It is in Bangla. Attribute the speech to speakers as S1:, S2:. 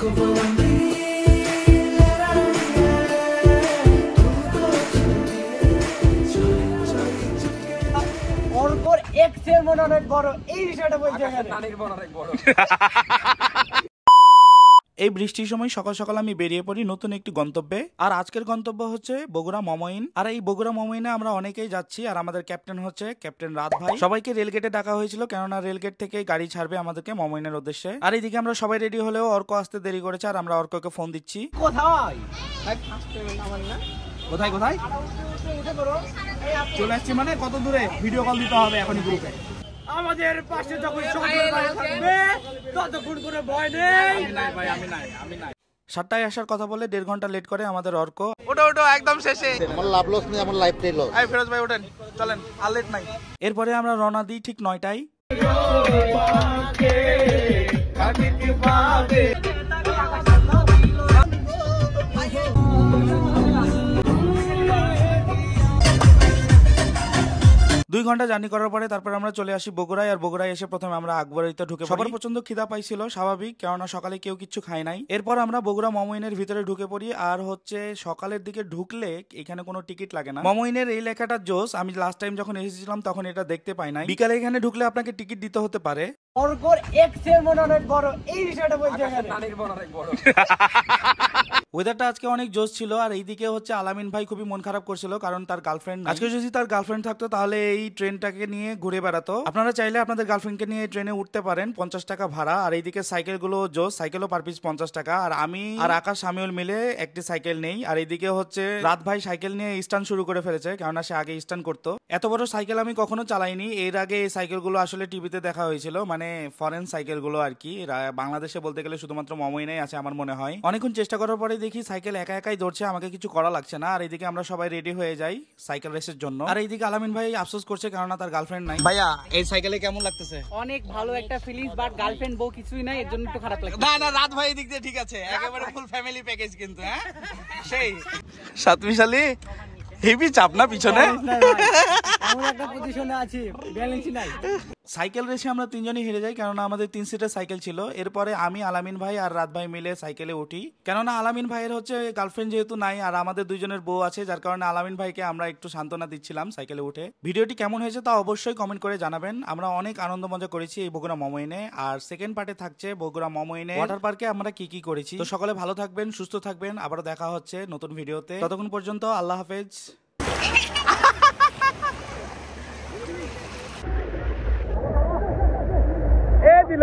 S1: অর্কর এক্সের মনে অনেক বড়, এই বিষয়টা বলছে নানির মনে অনেক বড়।
S2: এই বৃষ্টির সময় সকাল সকাল আমি বেরিয়ে পড়ি নতুন একটি গন্তব্যে। আর আজকের গন্তব্য হচ্ছে বগুড়া মমইন। আর এই বগুড়া মমইনে আমরা অনেকেই যাচ্ছি। আর আমাদের ক্যাপ্টেন হচ্ছে ক্যাপ্টেন রাত ভাই। সবাইকে রেলগেটে ডাকা হয়েছিল, কেননা রেলগেট থেকে গাড়ি ছাড়বে আমাদেরকে মমইনের উদ্দেশ্যে। আর এইদিকে আমরা সবাই রেডি হলেও অর্ক আসতে দেরি করেছে, আর আমরা অর্ককে ফোন দিচ্ছি।
S1: কোথায় কোথায় কোথায়
S2: চলে আসছি মানে কত দূরে? ভিডিও কল দিতে হবে এখনই গ্রুপে।
S1: আমাদের পাশে যখন থাকবে ততক্ষণ করে ভয় নেই।
S2: আমি নাই 7টায় আসার কথা বলে 1.5 ঘন্টা লেট করে আমাদের অর্ক।
S3: ওটো একদম শেষে। আমার লাভ লস নেই, আমার লাইফটাই লস। এই ফিরোজ ভাই ওঠেন, চলেন, আর লেট নাই।
S2: এরপরে আমরা রওনা দিই ঠিক 9টায়। 2 ঘন্টা জার্নি করার পরে তারপর আমরা চলে আসি বগুড়ায়। আর বগুড়ায় এসে প্রথমে আমরা আকবরাইতে ঢুকে পড়ি। সবার প্রচন্ড খিদা পাইছিল, স্বাভাবিক, কেননা সকালে কেউ কিছু খায় নাই। এরপর আমরা বগুড়া মমইনের ভিতরে ঢুকে পড়ি। আর হচ্ছে সকালের দিকে ঢুকলে এখানে কোনো টিকিট লাগে না। মমইনের এই লেখাটা জোস, আমি লাস্ট টাইম যখন এসেছিলাম তখন এটা দেখতে পাই নাই। বিকালে এখানে ঢুকলে আপনাকে টিকিট দিতে হতে পারে।
S1: অর্কর এক্সের মনে অনেক বড়, এই বিষয়টা বলছে নানির মনে অনেক বড়।
S2: ওয়েদারটা আজকে অনেক জোশ ছিল। আর এইদিকে হচ্ছে আলামিন ভাই খুবই মন খারাপ করছিল, কারণ তার গার্লফ্রেন্ড। আজকে যদি তার গার্লফ্রেন্ড থাকতো তাহলে এই ট্রেনটাকে নিয়ে ঘুরে বেড়াতো। আপনারা চাইলে আপনাদের গার্লফ্রেন্ডকে নিয়ে ট্রেনে উঠতে পারেন, 50 টাকা ভাড়া। আর এইদিকে সাইকেল গুলো জোশ, সাইকেলও পার পিস 50 টাকা। আর আমি আর আকাশ সামিউল মিলে একটি সাইকেল নেই। আর এইদিকে হচ্ছে রাত ভাই সাইকেল নিয়ে স্টান্ট শুরু করে ফেলেছে, কেননা সে আগে স্টান্ট করতো। এত বড় সাইকেল আমি কখনো চালাইনি। এর আগে এই সাইকেল গুলো আসলে টিভিতে দেখা হয়েছিল, মানে ফরেন সাইকেল গুলো আর কি। বাংলাদেশে বলতে গেলে শুধুমাত্র মমইনেই আছে আমার মনে হয়। অনেকক্ষণ চেষ্টা করার পরে দেখি সাইকেল একা একাই দৌড়ছে, আমাকে কিছু করা লাগছে না। আর এইদিকে আমরা সবাই রেডি হয়ে যাই সাইকেল রেসের জন্য। আর এইদিকে আলামিন ভাই আফসোস করছে, কেননা তার গার্লফ্রেন্ড নাই।
S3: ভাইয়া এই সাইকেলে কেমন লাগতেছে?
S1: অনেক ভালো একটা ফিলিংস, বাট গার্লফ্রেন্ড বউ কিছুই নাই, এর জন্য একটু খারাপ লাগে।
S3: না রাত ভাই দিক দিয়ে ঠিক আছে, একেবারে ফুল ফ্যামিলি প্যাকেজ কিন্তু। হ্যাঁ সেই সাতমিশালি হেভি চাপ না পিছনে,
S1: এমন একটা পজিশনে আছি, ব্যালেন্স নাই।
S2: সাইকেল রেসে আমরা 3 জনই হেরে যাই, কেননা আমাদের 3 সিটের সাইকেল ছিল। এরপরে আমি, আলামিন ভাই আর রাত ভাই মিলে সাইকেলে উঠি, কেননা আলামিন ভাইয়ের হচ্ছে গার্লফ্রেন্ড যেহেতু নাই, আর আমাদের 2 জনের বউ আছে, যার কারণে আলামিন ভাইকে আমরা একটু সান্ত্বনা দিচ্ছিলাম সাইকেলে উঠে। ভিডিওটি কেমন হয়েছে তা অবশ্যই কমেন্ট করে জানাবেন। আমরা অনেক আনন্দ মজা করেছি এই বগুড়া মমইনে। আর সেকেন্ড পার্টে থাকছে বগুড়া মমইনে ওয়াটার পার্কে আমরা কি করেছি। তো সকলে ভালো থাকবেন, সুস্থ থাকবেন, আবারও দেখা হচ্ছে নতুন ভিডিওতে। ততক্ষণ পর্যন্ত আল্লাহ হাফেজ।
S1: এ দিল